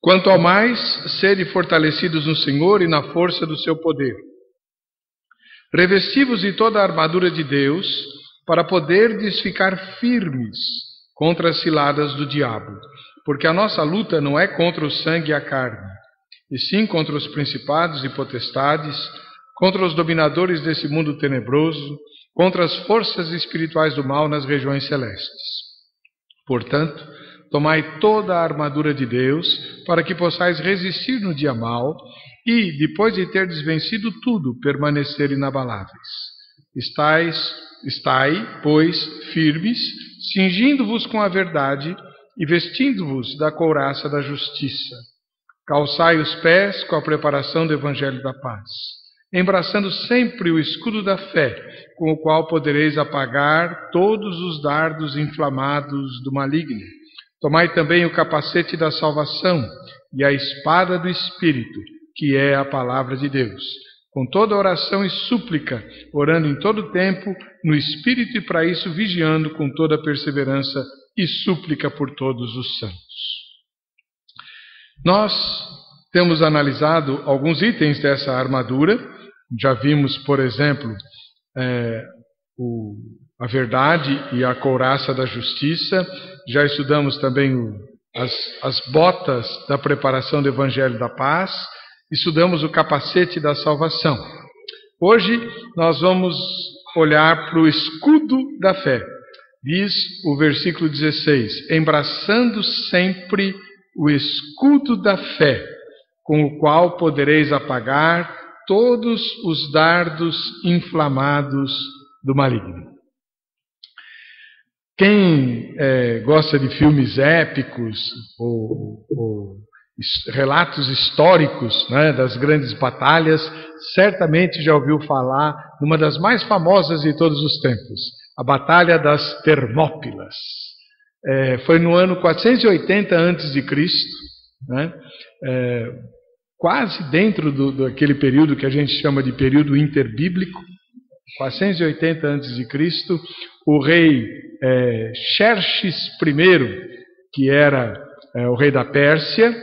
Quanto ao mais, sede fortalecidos no Senhor e na força do seu poder. Revesti-vos de toda a armadura de Deus, para poderdes ficar firmes contra as ciladas do diabo. Porque a nossa luta não é contra o sangue e a carne, e sim contra os principados e potestades, contra os dominadores desse mundo tenebroso, contra as forças espirituais do mal nas regiões celestes. Portanto, tomai toda a armadura de Deus, para que possais resistir no dia mau, e, depois de terdes vencido tudo, permanecer inabaláveis. Estai, pois, firmes, cingindo-vos com a verdade, e vestindo-vos da couraça da justiça. Calçai os pés com a preparação do evangelho da paz, embraçando sempre o escudo da fé, com o qual podereis apagar todos os dardos inflamados do maligno. Tomai também o capacete da salvação e a espada do Espírito, que é a palavra de Deus, com toda oração e súplica, orando em todo tempo no Espírito e para isso vigiando com toda perseverança e súplica por todos os santos. Nós temos analisado alguns itens dessa armadura. Já vimos, por exemplo, a verdade e a couraça da justiça. Já estudamos também as botas da preparação do Evangelho da Paz. Estudamos o capacete da salvação. Hoje nós vamos olhar para o escudo da fé. Diz o versículo 16: embraçando sempre o escudo da fé, com o qual podereis apagar todos os dardos inflamados do maligno. Quem gosta de filmes épicos ou relatos históricos, né, das grandes batalhas, certamente já ouviu falar numa das mais famosas de todos os tempos, a Batalha das Termópilas. Foi no ano 480 a.C., né, quase dentro daquele período que a gente chama de período interbíblico. 480 a.C., o rei Xerxes I, que era o rei da Pérsia,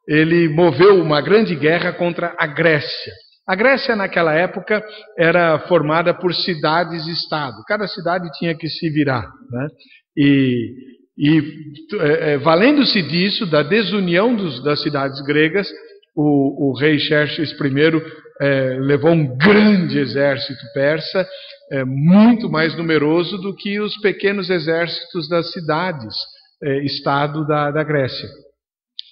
ele moveu uma grande guerra contra a Grécia. A Grécia, naquela época, era formada por cidades-estado. Cada cidade tinha que se virar, né? Valendo-se disso, da desunião das cidades gregas, o rei Xerxes I levou um grande exército persa, muito mais numeroso do que os pequenos exércitos das cidades-estado da Grécia.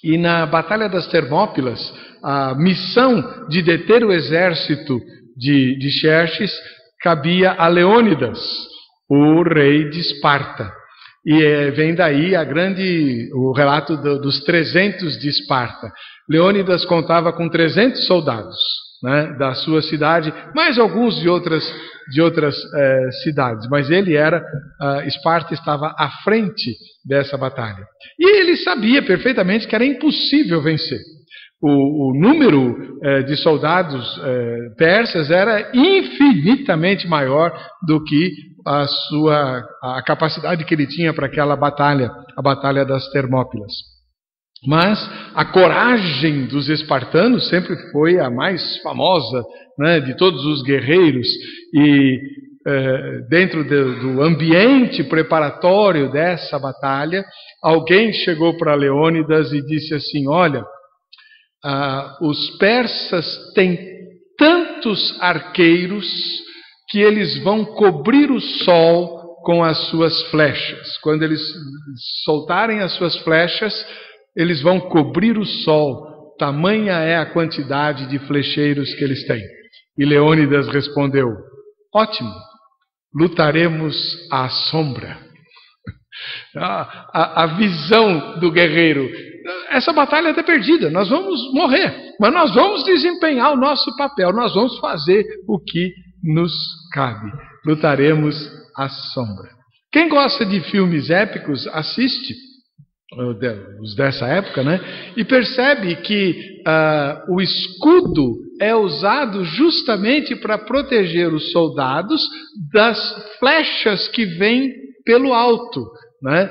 E na Batalha das Termópilas, a missão de deter o exército de Xerxes cabia a Leônidas, o rei de Esparta. E vem daí o relato dos 300 de Esparta. Leônidas contava com 300 soldados, né, da sua cidade, mais alguns de outras cidades. Mas Esparta estava à frente dessa batalha. E ele sabia perfeitamente que era impossível vencer. O número de soldados persas era infinitamente maior do que a capacidade que ele tinha para aquela batalha, a Batalha das Termópilas. Mas a coragem dos espartanos sempre foi a mais famosa, né, de todos os guerreiros. E dentro do ambiente preparatório dessa batalha, alguém chegou para Leônidas e disse assim: olha, os persas têm tantos arqueiros que eles vão cobrir o sol com as suas flechas. Quando eles soltarem as suas flechas, eles vão cobrir o sol. Tamanha é a quantidade de flecheiros que eles têm. E Leônidas respondeu: ótimo, lutaremos à sombra. A visão do guerreiro: essa batalha está perdida, nós vamos morrer, mas nós vamos desempenhar o nosso papel, nós vamos fazer o que nos cabe. Lutaremos à sombra. Quem gosta de filmes épicos, assiste os dessa época, né? E percebe que o escudo é usado justamente para proteger os soldados das flechas que vêm pelo alto, né?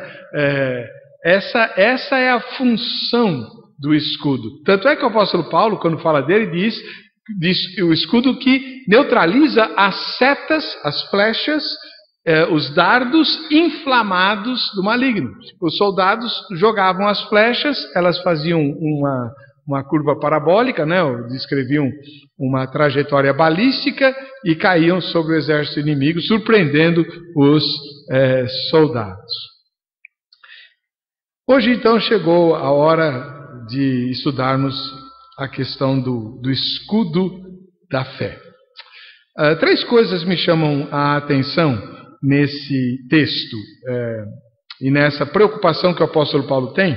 Essa é a função do escudo. Tanto é que o apóstolo Paulo, quando fala dele, diz o escudo que neutraliza as setas, as flechas, os dardos inflamados do maligno. Os soldados jogavam as flechas, elas faziam uma curva parabólica, né? Descreviam uma trajetória balística e caíam sobre o exército inimigo, surpreendendo os soldados. Hoje, então, chegou a hora de estudarmos a questão do escudo da fé. 3 coisas me chamam a atenção nesse texto e nessa preocupação que o apóstolo Paulo tem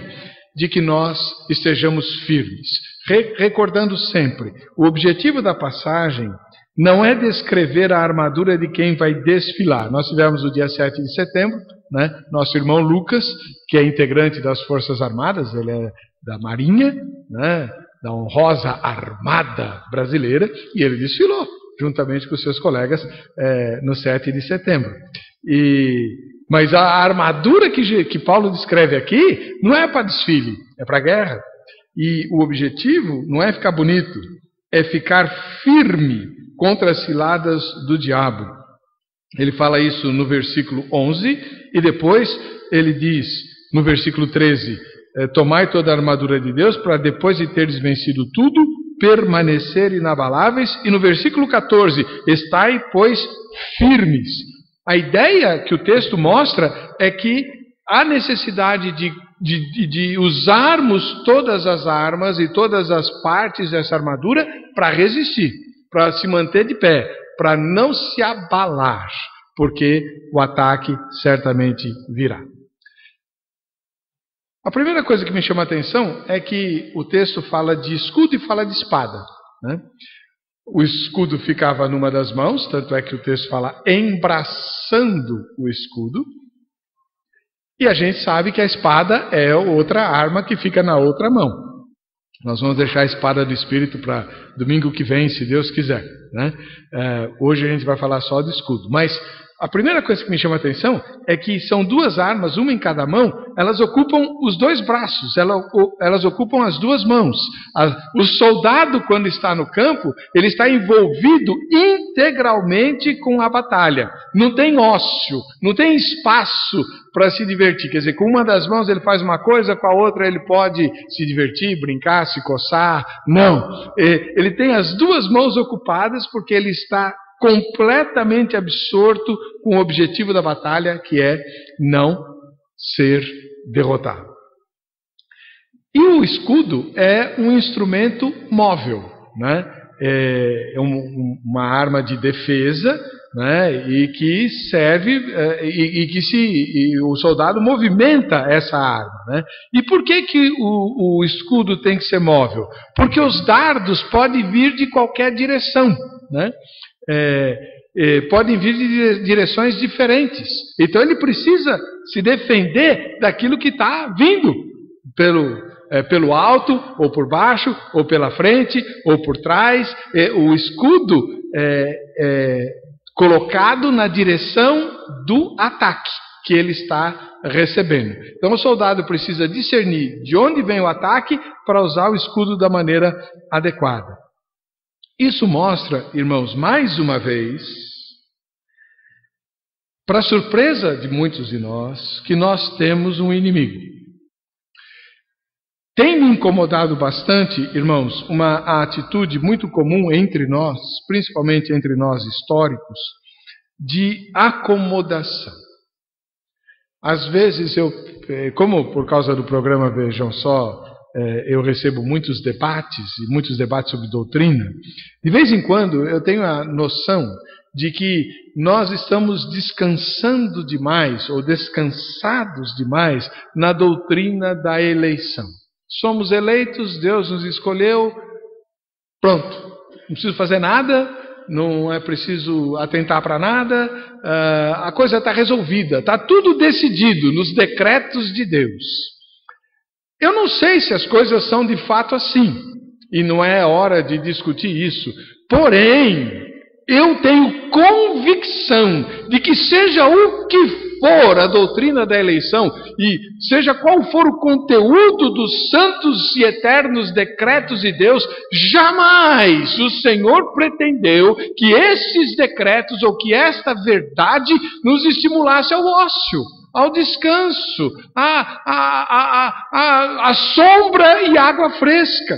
de que nós estejamos firmes. Recordando sempre, o objetivo da passagem não é descrever a armadura de quem vai desfilar. Nós tivemos o dia 7 de setembro, né, nosso irmão Lucas, que é integrante das Forças Armadas, ele é da Marinha, né, da honrosa Armada Brasileira, e ele desfilou juntamente com os seus colegas no 7 de setembro. Mas a armadura que Paulo descreve aqui não é para desfile, é para guerra. E o objetivo não é ficar bonito, é ficar firme contra as ciladas do diabo. Ele fala isso no versículo 11 e depois ele diz no versículo 13: tomai toda a armadura de Deus para depois de teres vencido tudo, permanecer inabaláveis. E no versículo 14: estai, pois, firmes. A ideia que o texto mostra é que há necessidade de usarmos todas as armas e todas as partes dessa armadura para resistir, para se manter de pé, para não se abalar, porque o ataque certamente virá. A primeira coisa que me chama a atenção é que o texto fala de escudo e fala de espada, né? O escudo ficava numa das mãos, tanto é que o texto fala embraçando o escudo. E a gente sabe que a espada é outra arma que fica na outra mão. Nós vamos deixar a espada do Espírito para domingo que vem, se Deus quiser, né? Hoje a gente vai falar só do escudo. Mas a primeira coisa que me chama a atenção é que são 2 armas, uma em cada mão, elas ocupam os 2 braços, elas ocupam as 2 mãos. O soldado, quando está no campo, ele está envolvido integralmente com a batalha. Não tem ócio, não tem espaço para se divertir. Quer dizer, com uma das mãos ele faz uma coisa, com a outra ele pode se divertir, brincar, se coçar. Não, ele tem as 2 mãos ocupadas porque ele está completamente absorto com o objetivo da batalha, que é não ser derrotado. E o escudo é um instrumento móvel, né? É uma arma de defesa, né? E que serve e o soldado movimenta essa arma, né? E por que o escudo tem que ser móvel? Porque os dardos podem vir de qualquer direção, né? Podem vir de direções diferentes. Então ele precisa se defender daquilo que está vindo pelo alto, ou por baixo, ou pela frente, ou por trás. O escudo é colocado na direção do ataque que ele está recebendo. Então o soldado precisa discernir de onde vem o ataque para usar o escudo da maneira adequada. Isso mostra, irmãos, mais uma vez, para surpresa de muitos de nós, que nós temos um inimigo. Tem me incomodado bastante, irmãos, uma atitude muito comum entre nós, principalmente entre nós históricos, de acomodação. Às vezes como por causa do programa Vejam Só, eu recebo muitos debates sobre doutrina, de vez em quando eu tenho a noção de que nós estamos descansando demais ou descansados demais na doutrina da eleição. Somos eleitos, Deus nos escolheu, pronto, não preciso fazer nada, não é preciso atentar para nada, a coisa está resolvida, está tudo decidido nos decretos de Deus. Eu não sei se as coisas são de fato assim, e não é hora de discutir isso. Porém, eu tenho convicção de que seja o que for a doutrina da eleição, e seja qual for o conteúdo dos santos e eternos decretos de Deus, jamais o Senhor pretendeu que esses decretos ou que esta verdade nos estimulasse ao ócio, ao descanso, à sombra e água fresca.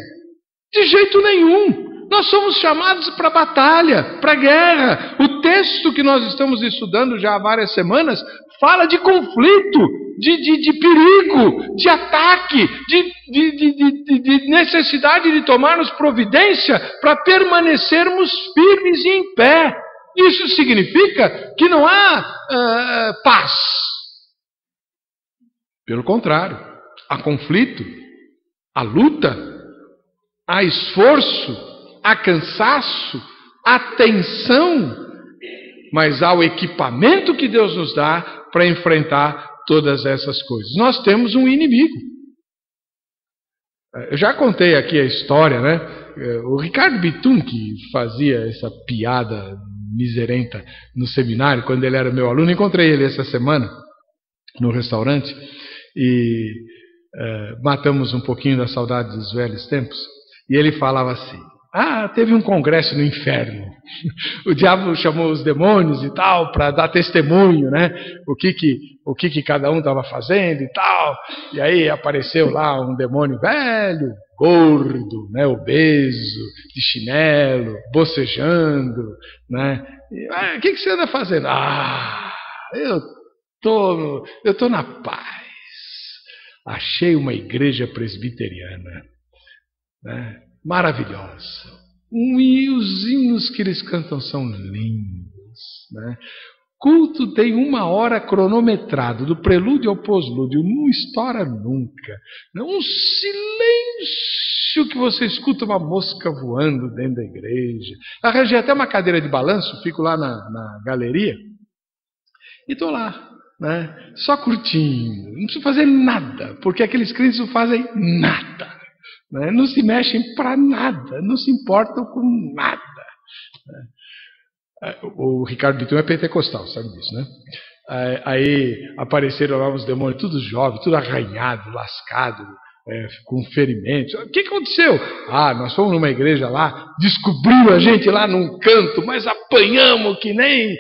De jeito nenhum. Nós somos chamados para a batalha, para a guerra. O texto que nós estamos estudando já há várias semanas fala de conflito, de perigo, de ataque, de necessidade de tomarmos providência para permanecermos firmes e em pé. Isso significa que não há paz. Pelo contrário, há conflito, há luta, há esforço, há cansaço, há tensão, mas há o equipamento que Deus nos dá para enfrentar todas essas coisas. Nós temos um inimigo. Eu já contei aqui a história, né? O Ricardo Bitum, que fazia essa piada miserenta no seminário, quando ele era meu aluno, encontrei ele essa semana no restaurante e matamos um pouquinho da saudade dos velhos tempos. E ele falava assim: teve um congresso no inferno. O diabo chamou os demônios e tal para dar testemunho, né? O que cada um estava fazendo e tal. E aí apareceu lá um demônio velho, gordo, né? Obeso, de chinelo, bocejando, né? O que você anda fazendo? Eu tô na paz. Achei uma igreja presbiteriana, né? Maravilhosa. E os hinos que eles cantam são lindos, né? Culto tem 1 hora cronometrado, do prelúdio ao pós-lúdio, não estoura nunca. Um silêncio que você escuta uma mosca voando dentro da igreja. Arranjei até uma cadeira de balanço, fico lá na galeria e estou lá, né? Só curtindo, não preciso fazer nada, porque aqueles crentes não fazem nada. Não se mexem para nada, não se importam com nada. O Ricardo Bitum é pentecostal, sabe disso, né? Aí apareceram lá uns demônios, tudo jovens, tudo arranhado, lascado, com ferimentos. O que aconteceu? Nós fomos numa igreja lá, descobriram a gente lá num canto, mas apanhamos que nem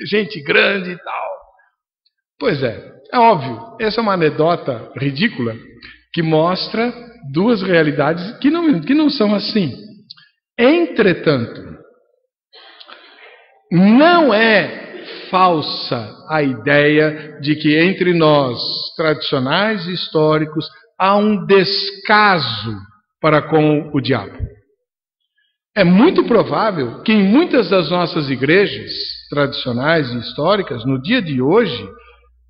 gente grande e tal. Pois é óbvio, essa é uma anedota ridícula que mostra duas realidades que não são assim. Entretanto, não é falsa a ideia de que entre nós, tradicionais e históricos, há um descaso para com o diabo. É muito provável que em muitas das nossas igrejas tradicionais e históricas, no dia de hoje,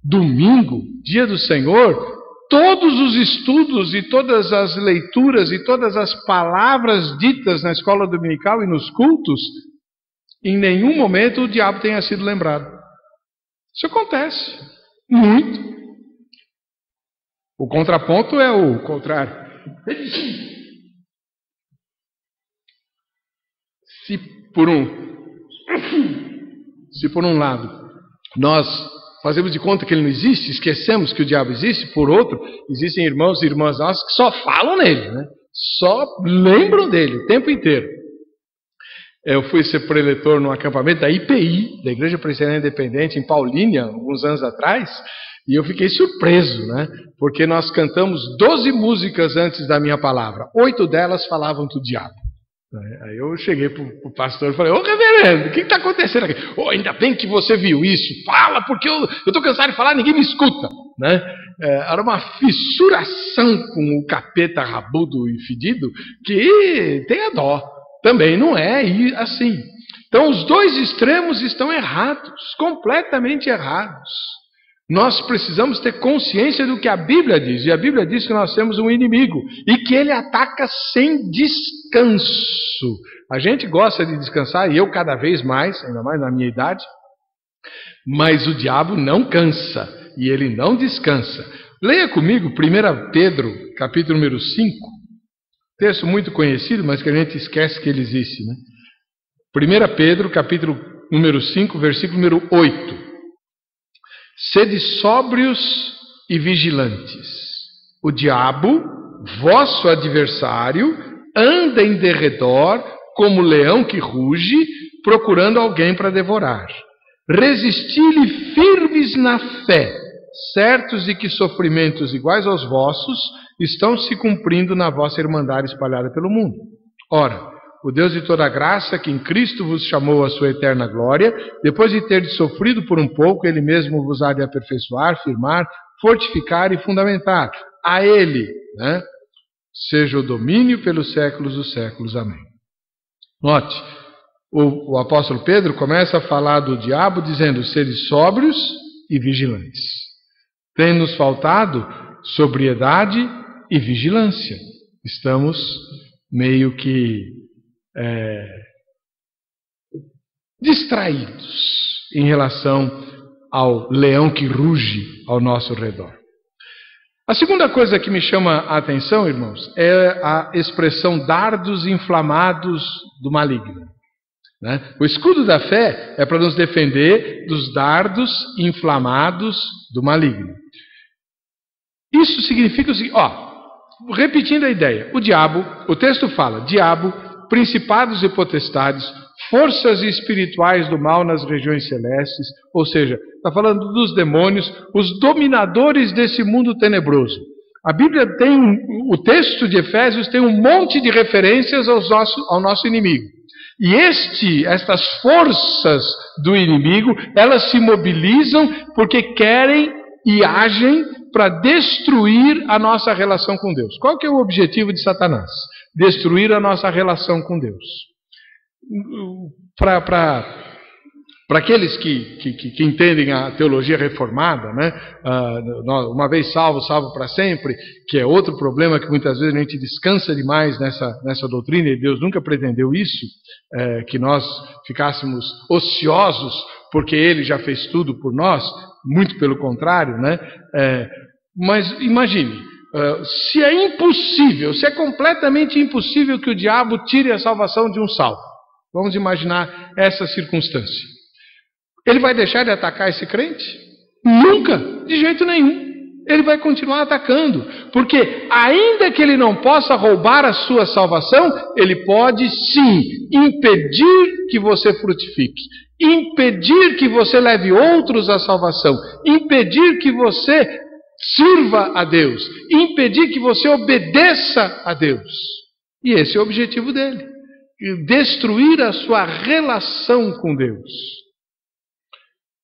domingo, dia do Senhor, todos os estudos e todas as leituras e todas as palavras ditas na escola dominical e nos cultos, em nenhum momento o diabo tenha sido lembrado. Isso acontece muito. O contraponto é o contrário. Se por um lado nós fazemos de conta que ele não existe, esquecemos que o diabo existe, por outro, existem irmãos e irmãs nossos que só falam nele, né? Só lembram dele o tempo inteiro. Eu fui ser preletor num acampamento da IPI, da Igreja Presbiteriana Independente, em Paulínia, alguns anos atrás, e eu fiquei surpreso, né? Porque nós cantamos 12 músicas antes da minha palavra, 8 delas falavam do diabo. Aí eu cheguei para o pastor e falei: ô reverendo, o que está acontecendo aqui? Ainda bem que você viu isso, fala, porque eu estou cansado de falar, ninguém me escuta, né? Era uma fissuração com o capeta rabudo e fedido que tem a dó. Também não é assim. Então os dois extremos estão errados, completamente errados. Nós precisamos ter consciência do que a Bíblia diz. E a Bíblia diz que nós temos um inimigo e que ele ataca sem descanso. A gente gosta de descansar, e eu cada vez mais, ainda mais na minha idade, mas o diabo não cansa e ele não descansa. Leia comigo 1 Pedro, capítulo número 5, texto muito conhecido, mas que a gente esquece que ele existe, né? 1 Pedro, capítulo número 5, versículo número 8. Sede sóbrios e vigilantes. O diabo, vosso adversário, anda em derredor como leão que ruge, procurando alguém para devorar. Resisti-lhe firmes na fé, certos de que sofrimentos iguais aos vossos estão se cumprindo na vossa irmandade espalhada pelo mundo. Ora, o Deus de toda graça, que em Cristo vos chamou à sua eterna glória, depois de ter sofrido por um pouco, Ele mesmo vos há de aperfeiçoar, firmar, fortificar e fundamentar. A Ele, seja o domínio pelos séculos dos séculos. Amém. Note, o apóstolo Pedro começa a falar do diabo dizendo: sede sóbrios e vigilantes. Tem nos faltado sobriedade e vigilância. Estamos meio que distraídos em relação ao leão que ruge ao nosso redor. A segunda coisa que me chama a atenção, irmãos, é a expressão dardos inflamados do maligno. O escudo da fé é para nos defender dos dardos inflamados do maligno. Isso significa o seguinte, repetindo a ideia, o texto fala, diabo, principados e potestades, forças espirituais do mal nas regiões celestes, ou seja, está falando dos demônios, os dominadores desse mundo tenebroso. A Bíblia o texto de Efésios tem um monte de referências ao nosso inimigo. E estas forças do inimigo, elas se mobilizam porque querem e agem para destruir a nossa relação com Deus. Qual que é o objetivo de Satanás? Destruir a nossa relação com Deus. Para aqueles que entendem a teologia reformada, uma vez salvo, salvo para sempre, que é outro problema que muitas vezes a gente descansa demais nessa doutrina, e Deus nunca pretendeu isso, que nós ficássemos ociosos porque Ele já fez tudo por nós, muito pelo contrário, mas imagine, se é impossível, se é completamente impossível que o diabo tire a salvação de um salvo, vamos imaginar essa circunstância. Ele vai deixar de atacar esse crente? Nunca, de jeito nenhum. Ele vai continuar atacando, porque ainda que ele não possa roubar a sua salvação, ele pode sim impedir que você frutifique, impedir que você leve outros à salvação, impedir que você sirva a Deus, impedir que você obedeça a Deus. E esse é o objetivo dele, destruir a sua relação com Deus.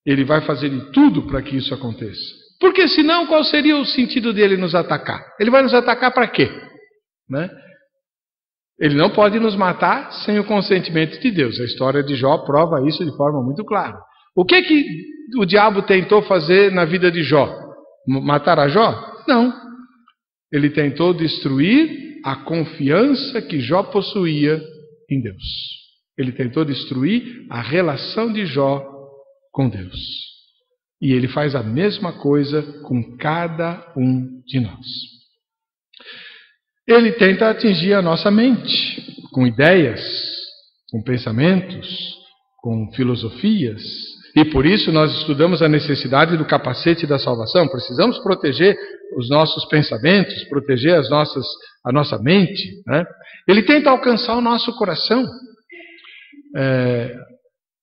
Ele vai fazer de tudo para que isso aconteça. Porque senão, qual seria o sentido dele nos atacar? Ele vai nos atacar para quê? Ele não pode nos matar sem o consentimento de Deus. A história de Jó prova isso de forma muito clara. O que o diabo tentou fazer na vida de Jó? Matar a Jó? Não. Ele tentou destruir a confiança que Jó possuía em Deus. Ele tentou destruir a relação de Jó com Deus. E ele faz a mesma coisa com cada um de nós. Ele tenta atingir a nossa mente, com ideias, com pensamentos, com filosofias. E por isso nós estudamos a necessidade do capacete da salvação. Precisamos proteger os nossos pensamentos, proteger a nossa mente. Ele tenta alcançar o nosso coração.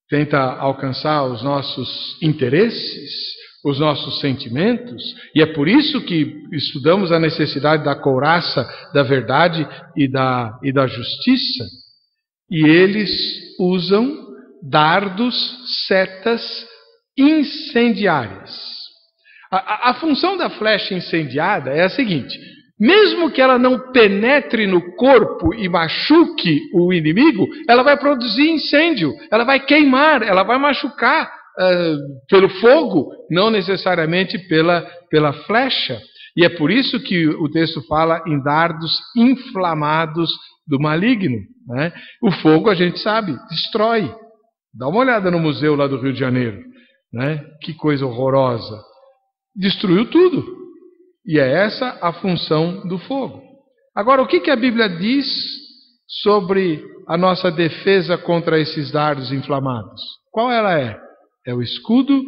Tenta alcançar os nossos interesses, os nossos sentimentos, e é por isso que estudamos a necessidade da couraça da verdade e da justiça, e eles usam dardos, setas incendiárias. A função da flecha incendiada é a seguinte: mesmo que ela não penetre no corpo e machuque o inimigo, ela vai produzir incêndio, ela vai queimar, ela vai machucar pelo fogo, não necessariamente pela flecha. E é por isso que o texto fala em dardos inflamados do maligno. O fogo, a gente sabe, destrói. Dá uma olhada no museu lá do Rio de Janeiro. Que coisa horrorosa. Destruiu tudo. E é essa a função do fogo. Agora, o que a Bíblia diz sobre a nossa defesa contra esses dardos inflamados? Qual ela é? É o escudo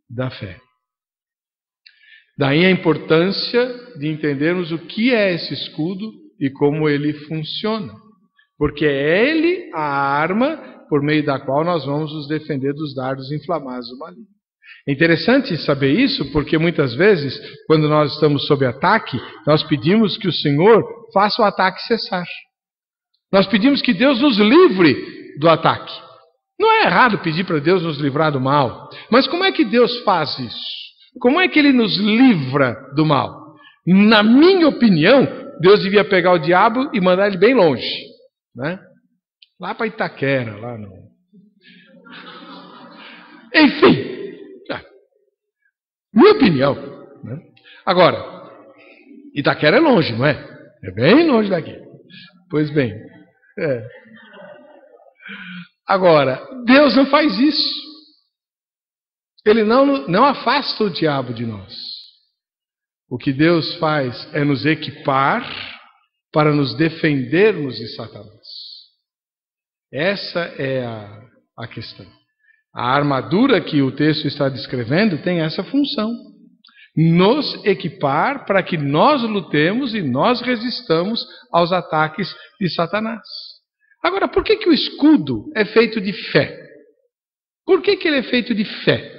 da fé. Daí a importância de entendermos o que é esse escudo e como ele funciona. Porque é ele a arma por meio da qual nós vamos nos defender dos dardos inflamados do maligno. É interessante saber isso, porque muitas vezes, quando nós estamos sob ataque, nós pedimos que o Senhor faça o ataque cessar. Nós pedimos que Deus nos livre do ataque. Não é errado pedir para Deus nos livrar do mal, mas como é que Deus faz isso? Como é que Ele nos livra do mal? Na minha opinião, Deus devia pegar o diabo e mandar ele bem longe, né? Lá para Itaquera, lá no... Enfim, minha opinião, né? Agora, Itaquera é longe, não é? É bem longe daqui. Pois bem, Agora, Deus não faz isso. Ele não afasta o diabo de nós. O que Deus faz é nos equipar para nos defendermos de Satanás. Essa é a questão. A armadura que o texto está descrevendo tem essa função. Nos equipar para que nós lutemos e nós resistamos aos ataques de Satanás. Agora, por que o escudo é feito de fé? Por que ele é feito de fé?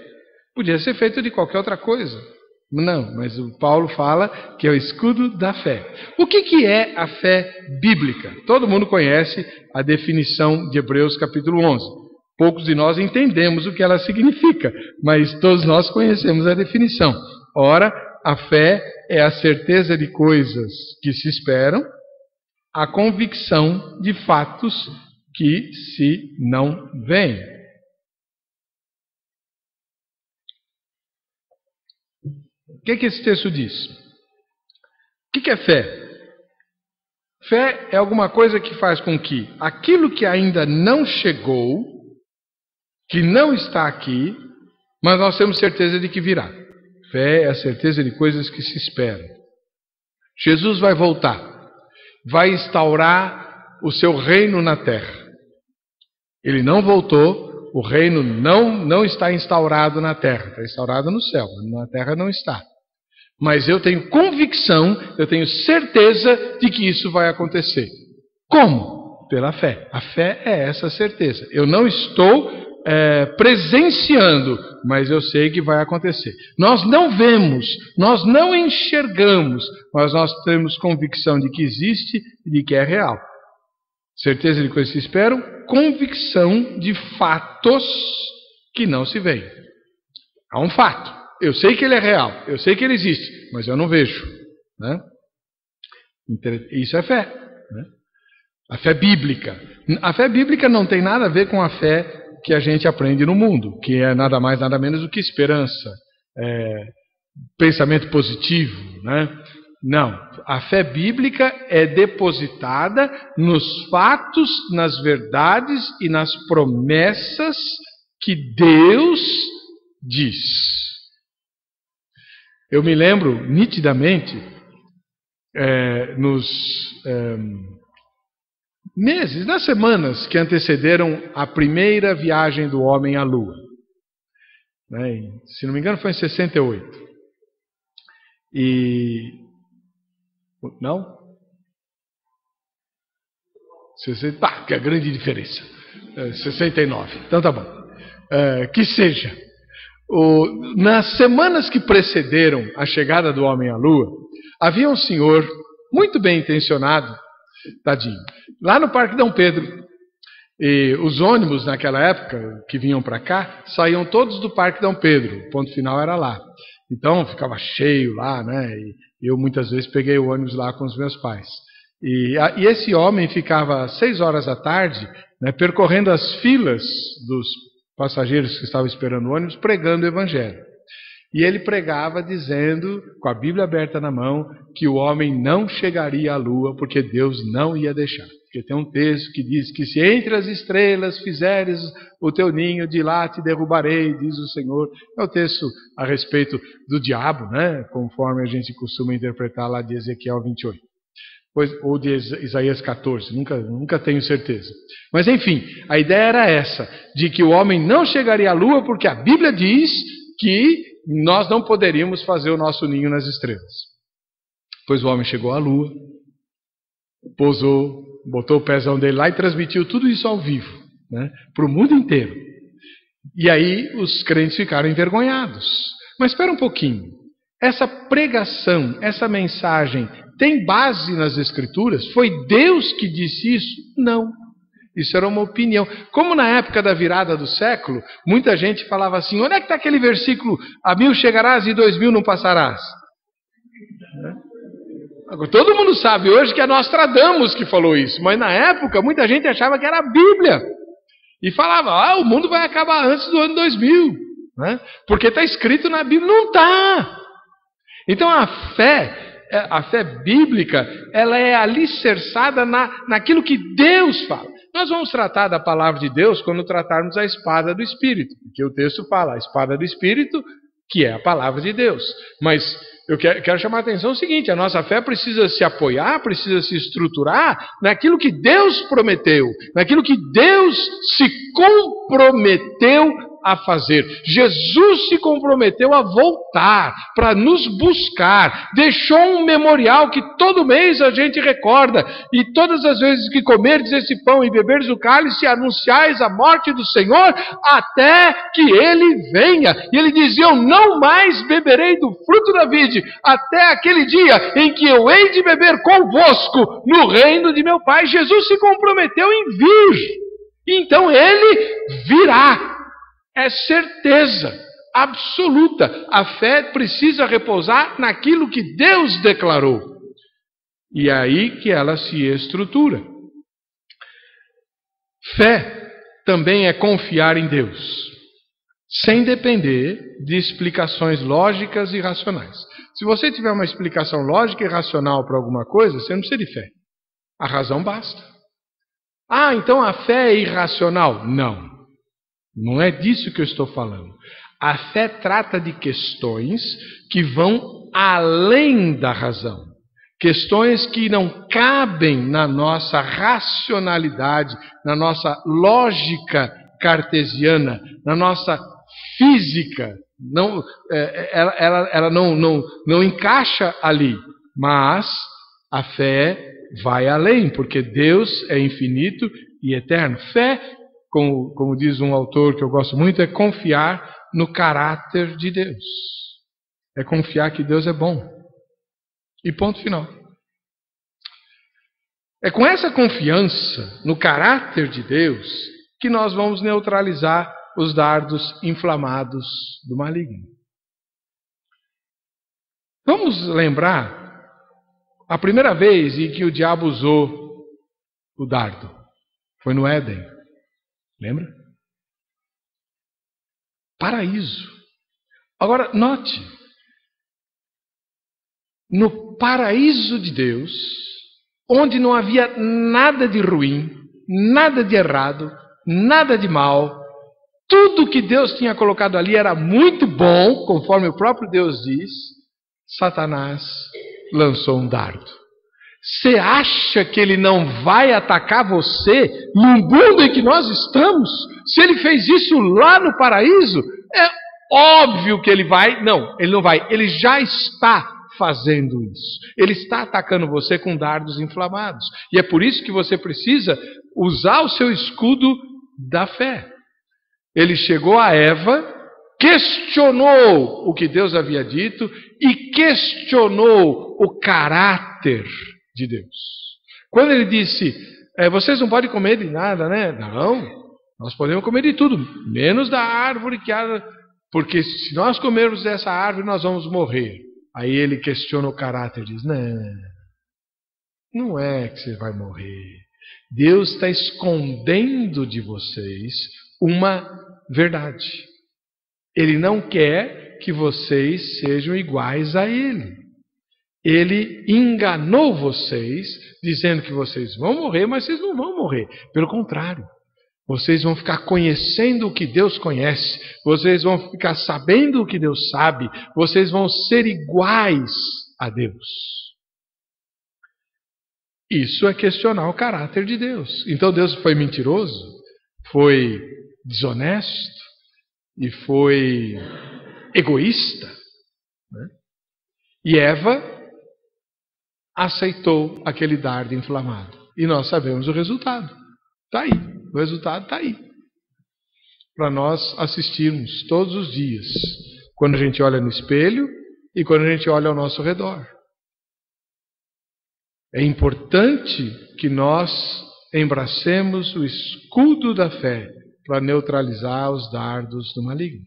Podia ser feito de qualquer outra coisa. Não, mas o Paulo fala que é o escudo da fé. O que é a fé bíblica? Todo mundo conhece a definição de Hebreus capítulo 11. Poucos de nós entendemos o que ela significa, mas todos nós conhecemos a definição. Ora, a fé é a certeza de coisas que se esperam, a convicção de fatos que se não veem. O que esse texto diz? O que é fé? Fé é alguma coisa que faz com que aquilo que ainda não chegou, que não está aqui, mas nós temos certeza de que virá. Fé é a certeza de coisas que se esperam. Jesus vai voltar. Vai instaurar o seu reino na terra. Ele não voltou, o reino não está instaurado na terra, está instaurado no céu, na terra não está. Mas eu tenho convicção, eu tenho certeza de que isso vai acontecer. Como? Pela fé. A fé é essa certeza. Eu não estou presenciando, mas eu sei que vai acontecer. Nós não vemos, nós não enxergamos, mas nós temos convicção de que existe e de que é real. Certeza de coisas que se esperam, convicção de fatos que não se veem. Há um fato. Eu sei que ele é real, eu sei que ele existe, mas eu não vejo, né? Isso é fé, né? A fé bíblica. A fé bíblica não tem nada a ver com a fé que a gente aprende no mundo, que é nada mais, nada menos do que esperança, pensamento positivo, né? Não, a fé bíblica é depositada nos fatos, nas verdades e nas promessas que Deus diz. Eu me lembro nitidamente, nos meses, nas semanas que antecederam a primeira viagem do homem à Lua. Se não me engano, foi em 68. Não? 60, que é a grande diferença. 69. Então tá bom. Que seja. Nas semanas que precederam a chegada do homem à Lua, havia um senhor muito bem intencionado, tadinho, lá no Parque Dom Pedro. E os ônibus naquela época que vinham para cá saíam todos do Parque Dom Pedro. O ponto final era lá. Então ficava cheio lá, né? E eu muitas vezes peguei o ônibus lá com os meus pais. E esse homem ficava às 6 horas da tarde, né, percorrendo as filas dos passageiros que estavam esperando o ônibus, pregando o Evangelho. E ele pregava dizendo, com a Bíblia aberta na mão, que o homem não chegaria à Lua porque Deus não ia deixar. Porque tem um texto que diz que se entre as estrelas fizeres o teu ninho, de lá te derrubarei, diz o Senhor. É o texto a respeito do diabo, né? Conforme a gente costuma interpretar lá de Ezequiel 28. Ou de Isaías 14, nunca tenho certeza. Mas enfim, a ideia era essa, de que o homem não chegaria à Lua porque a Bíblia diz que nós não poderíamos fazer o nosso ninho nas estrelas. Pois o homem chegou à lua, pousou, botou o pezão dele lá e transmitiu tudo isso ao vivo, né, para o mundo inteiro. E aí os crentes ficaram envergonhados. Mas espera um pouquinho. Essa pregação, essa mensagem, tem base nas Escrituras? Foi Deus que disse isso? Não. Isso era uma opinião. Como na época da virada do século, muita gente falava assim, onde é que está aquele versículo, a 1000 chegarás e 2000 não passarás? Agora, todo mundo sabe hoje que é Nostradamus que falou isso, mas na época muita gente achava que era a Bíblia. E falava, o mundo vai acabar antes do ano 2000. Né? Porque está escrito na Bíblia. Não está. Então a fé bíblica, ela é alicerçada naquilo que Deus fala. Nós vamos tratar da palavra de Deus quando tratarmos a espada do Espírito. Porque o texto fala, a espada do Espírito, que é a palavra de Deus. Mas eu quero chamar a atenção o seguinte, a nossa fé precisa se apoiar, precisa se estruturar naquilo que Deus prometeu, naquilo que Deus se comprometeu a fazer. Jesus se comprometeu a voltar para nos buscar, deixou um memorial que todo mês a gente recorda, e todas as vezes que comerdes esse pão e beberdes o cálice, anunciais a morte do Senhor até que Ele venha. E Ele dizia, eu não mais beberei do fruto da vide, até aquele dia em que eu hei de beber convosco no reino de meu Pai. Jesus se comprometeu em vir, então Ele virá. É certeza absoluta. A fé precisa repousar naquilo que Deus declarou. E é aí que ela se estrutura. Fé também é confiar em Deus, sem depender de explicações lógicas e racionais. Se você tiver uma explicação lógica e racional para alguma coisa, você não precisa de fé. A razão basta. Então a fé é irracional? Não. Não é disso que eu estou falando. A fé trata de questões que vão além da razão. Questões que não cabem na nossa racionalidade, na nossa lógica cartesiana, na nossa física. Ela não encaixa ali. Mas a fé vai além, porque Deus é infinito e eterno. Fé, como diz um autor que eu gosto muito, é confiar no caráter de Deus. É confiar que Deus é bom. E ponto final. É com essa confiança no caráter de Deus que nós vamos neutralizar os dardos inflamados do maligno. Vamos lembrar a primeira vez em que o diabo usou o dardo. Foi no Éden. Lembra? Paraíso. Agora, note. No paraíso de Deus, onde não havia nada de ruim, nada de errado, nada de mal, tudo que Deus tinha colocado ali era muito bom, conforme o próprio Deus diz, Satanás lançou um dardo. Você acha que ele não vai atacar você no mundo em que nós estamos? Se ele fez isso lá no paraíso, é óbvio que ele vai. Não, ele não vai. Ele já está fazendo isso. Ele está atacando você com dardos inflamados. E é por isso que você precisa usar o seu escudo da fé. Ele chegou a Eva, questionou o que Deus havia dito e questionou o caráter de Deus. Quando ele disse, vocês não podem comer de nada, né? Não, nós podemos comer de tudo, menos da árvore que há, porque se nós comermos dessa árvore, nós vamos morrer. Aí ele questiona o caráter, diz, não é que você vai morrer. Deus está escondendo de vocês uma verdade. Ele não quer que vocês sejam iguais a Ele. Ele enganou vocês, dizendo que vocês vão morrer, mas vocês não vão morrer. Pelo contrário, vocês vão ficar conhecendo o que Deus conhece, vocês vão ficar sabendo o que Deus sabe, vocês vão ser iguais a Deus. Isso é questionar o caráter de Deus. Então Deus foi mentiroso, foi desonesto e foi egoísta. Né? E Eva aceitou aquele dardo inflamado. E nós sabemos o resultado. Está aí. O resultado está aí. Para nós assistirmos todos os dias. Quando a gente olha no espelho e quando a gente olha ao nosso redor. É importante que nós embracemos o escudo da fé para neutralizar os dardos do maligno.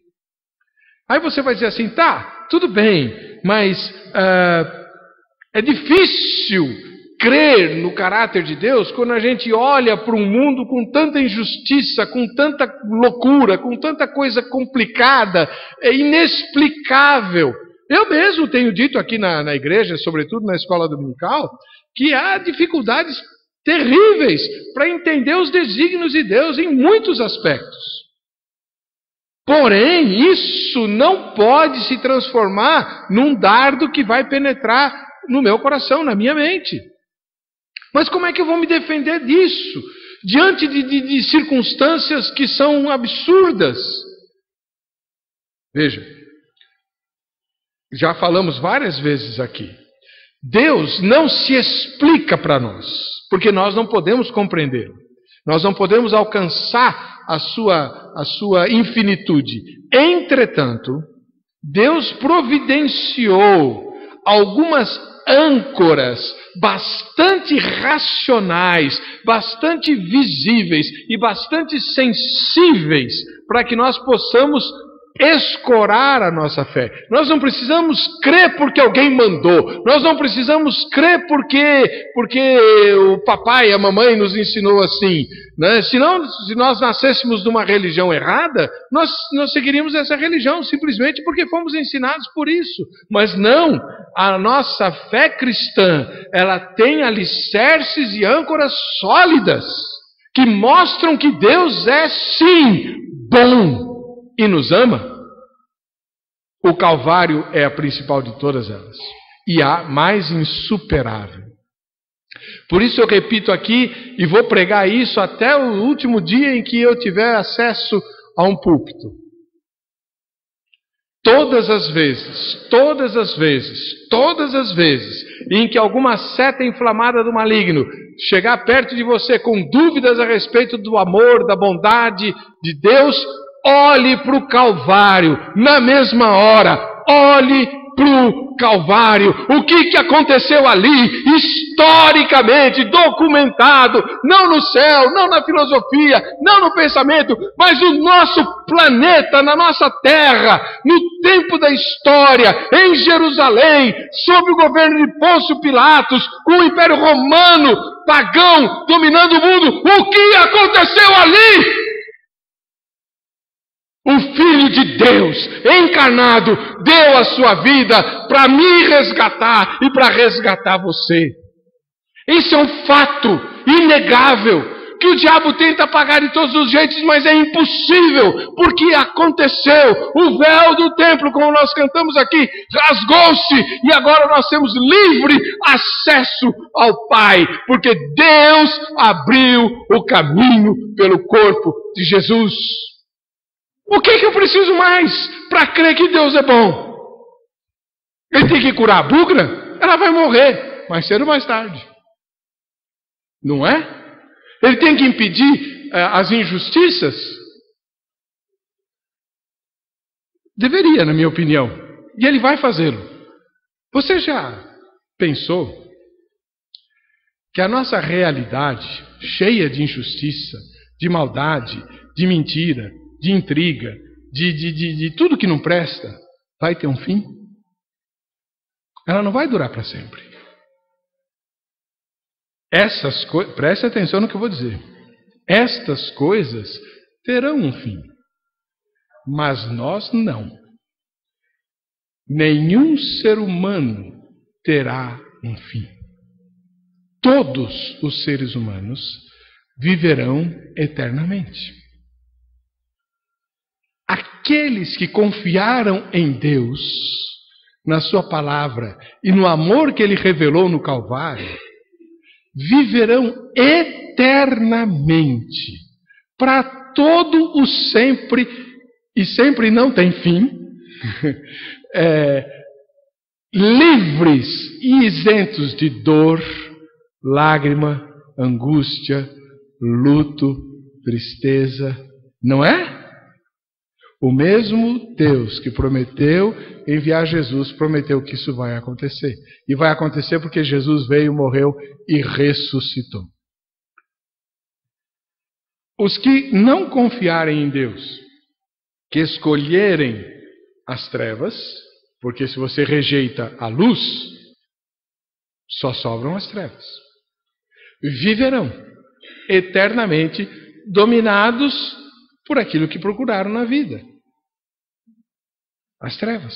Aí você vai dizer assim, tá, tudo bem, mas é difícil crer no caráter de Deus quando a gente olha para um mundo com tanta injustiça, com tanta loucura, com tanta coisa complicada, inexplicável. Eu mesmo tenho dito aqui na igreja, sobretudo na escola dominical, que há dificuldades terríveis para entender os desígnios de Deus em muitos aspectos. Porém, isso não pode se transformar num dardo que vai penetrar no meu coração, na minha mente. Mas como é que eu vou me defender disso? Diante de circunstâncias que são absurdas. Veja, já falamos várias vezes aqui. Deus não se explica para nós, porque nós não podemos compreendê-lo. Nós não podemos alcançar a sua infinitude. Entretanto, Deus providenciou algumas âncoras bastante racionais, bastante visíveis e bastante sensíveis para que nós possamos escorar a nossa fé. Nós não precisamos crer porque alguém mandou. Nós não precisamos crer porque o papai e a mamãe nos ensinou assim. Né? Se nós nascêssemos numa religião errada, nós seguiríamos essa religião simplesmente porque fomos ensinados por isso. Mas não, a nossa fé cristã, ela tem alicerces e âncoras sólidas que mostram que Deus é sim bom e nos ama. O Calvário é a principal de todas elas. E a mais insuperável. Por isso eu repito aqui, e vou pregar isso até o último dia em que eu tiver acesso a um púlpito. Todas as vezes em que alguma seta inflamada do maligno chegar perto de você com dúvidas a respeito do amor, da bondade de Deus, olhe para o Calvário, na mesma hora, olhe para o Calvário. O que aconteceu ali, historicamente, documentado, não no céu, não na filosofia, não no pensamento, mas no nosso planeta, na nossa terra, no tempo da história, em Jerusalém, sob o governo de Pôncio Pilatos, com o Império Romano, pagão, dominando o mundo. O que aconteceu ali? O Filho de Deus, encarnado, deu a sua vida para me resgatar e para resgatar você. Isso é um fato inegável, que o diabo tenta apagar de todos os jeitos, mas é impossível, porque aconteceu. O véu do templo, como nós cantamos aqui, rasgou-se, e agora nós temos livre acesso ao Pai, porque Deus abriu o caminho pelo corpo de Jesus. O que eu preciso mais para crer que Deus é bom? Ele tem que curar a bugra? Ela vai morrer, mais cedo ou mais tarde. Não é? Ele tem que impedir as injustiças? Deveria, na minha opinião. E ele vai fazê-lo. Você já pensou que a nossa realidade, cheia de injustiça, de maldade, de mentira, de intriga, de tudo que não presta, vai ter um fim? Ela não vai durar para sempre. Preste atenção no que eu vou dizer. Estas coisas terão um fim, mas nós não. Nenhum ser humano terá um fim. Todos os seres humanos viverão eternamente. Aqueles que confiaram em Deus, na sua palavra e no amor que Ele revelou no Calvário, viverão eternamente, para todo o sempre, e sempre não tem fim, livres e isentos de dor, lágrima, angústia, luto, tristeza, não é? O mesmo Deus que prometeu enviar Jesus, prometeu que isso vai acontecer. E vai acontecer porque Jesus veio, morreu e ressuscitou. Os que não confiarem em Deus, que escolherem as trevas, porque se você rejeita a luz, só sobram as trevas, viverão eternamente dominados por aquilo que procuraram na vida. As trevas.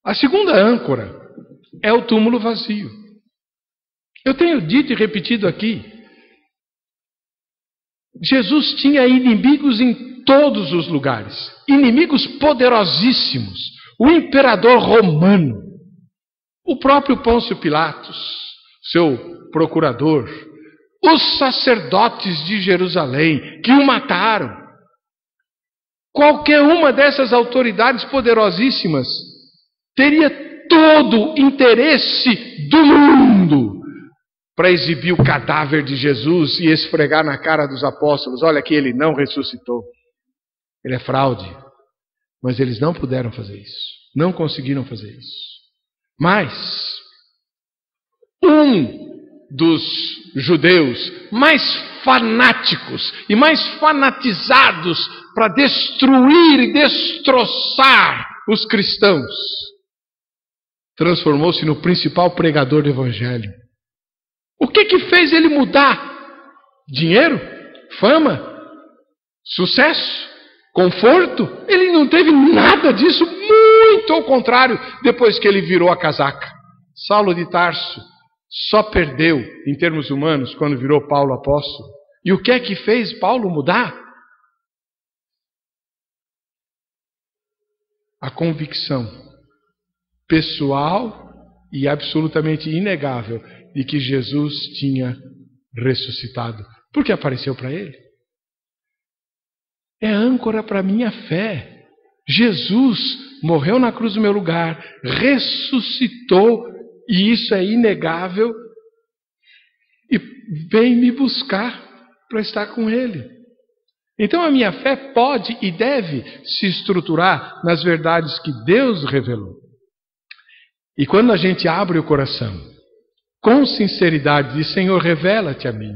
A segunda âncora é o túmulo vazio. Eu tenho dito e repetido aqui, Jesus tinha inimigos em todos os lugares, inimigos poderosíssimos, o imperador romano, o próprio Pôncio Pilatos, seu procurador, os sacerdotes de Jerusalém que o mataram. Qualquer uma dessas autoridades poderosíssimas teria todo o interesse do mundo para exibir o cadáver de Jesus e esfregar na cara dos apóstolos: olha que ele não ressuscitou, ele é fraude. Mas eles não puderam fazer isso, não conseguiram fazer isso. Mas um dos judeus mais fanáticos e mais fanatizados para destruir e destroçar os cristãos, transformou-se no principal pregador do evangelho. O que fez ele mudar? Dinheiro? Fama? Sucesso? Conforto? Ele não teve nada disso, muito ao contrário, depois que ele virou a casaca. Saulo de Tarso só perdeu, em termos humanos, quando virou Paulo apóstolo. E o que fez Paulo mudar? A convicção pessoal e absolutamente inegável de que Jesus tinha ressuscitado, porque apareceu para ele. É âncora para a minha fé. Jesus morreu na cruz no meu lugar, ressuscitou, e isso é inegável, e vem me buscar para estar com ele. Então a minha fé pode e deve se estruturar nas verdades que Deus revelou. E quando a gente abre o coração, com sinceridade, diz: Senhor, revela-te a mim,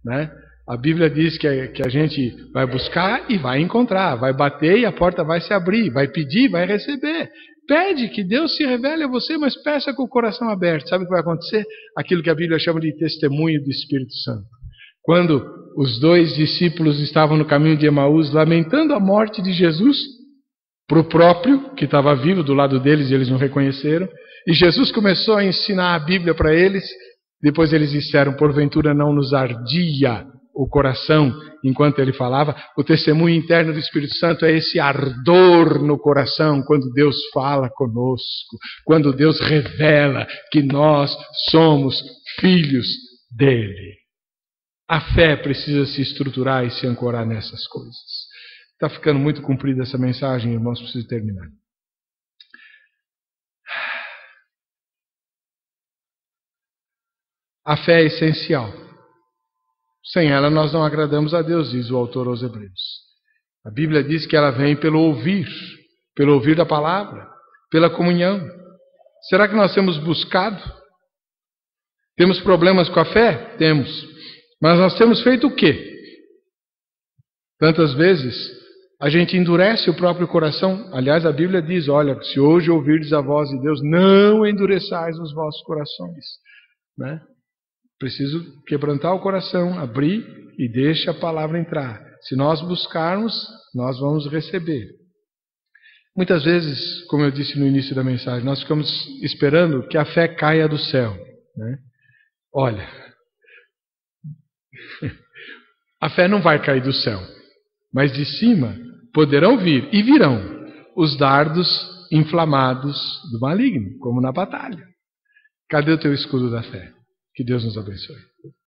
né? A Bíblia diz que a gente vai buscar e vai encontrar, vai bater e a porta vai se abrir, vai pedir, vai receber. Pede que Deus se revele a você, mas peça com o coração aberto. Sabe o que vai acontecer? Aquilo que a Bíblia chama de testemunho do Espírito Santo. Quando os 2 discípulos estavam no caminho de Emaús, lamentando a morte de Jesus, para o próprio, que estava vivo do lado deles e eles não reconheceram, e Jesus começou a ensinar a Bíblia para eles, depois eles disseram: porventura não nos ardia o coração enquanto ele falava? O testemunho interno do Espírito Santo é esse ardor no coração quando Deus fala conosco, quando Deus revela que nós somos filhos dele. A fé precisa se estruturar e se ancorar nessas coisas. Está ficando muito comprida essa mensagem, irmãos, preciso terminar. A fé é essencial. Sem ela nós não agradamos a Deus, diz o autor aos Hebreus. A Bíblia diz que ela vem pelo ouvir da palavra, pela comunhão. Será que nós temos buscado? Temos problemas com a fé? Temos. Mas nós temos feito o quê? Tantas vezes a gente endurece o próprio coração. Aliás, a Bíblia diz: olha, se hoje ouvirdes a voz de Deus, não endureçais os vossos corações, né? Preciso quebrantar o coração, abrir e deixar a palavra entrar. Se nós buscarmos, nós vamos receber. Muitas vezes, como eu disse no início da mensagem, nós ficamos esperando que a fé caia do céu, né? Olha, a fé não vai cair do céu, mas de cima poderão vir e virão os dardos inflamados do maligno, como na batalha. Cadê o teu escudo da fé? Que Deus nos abençoe.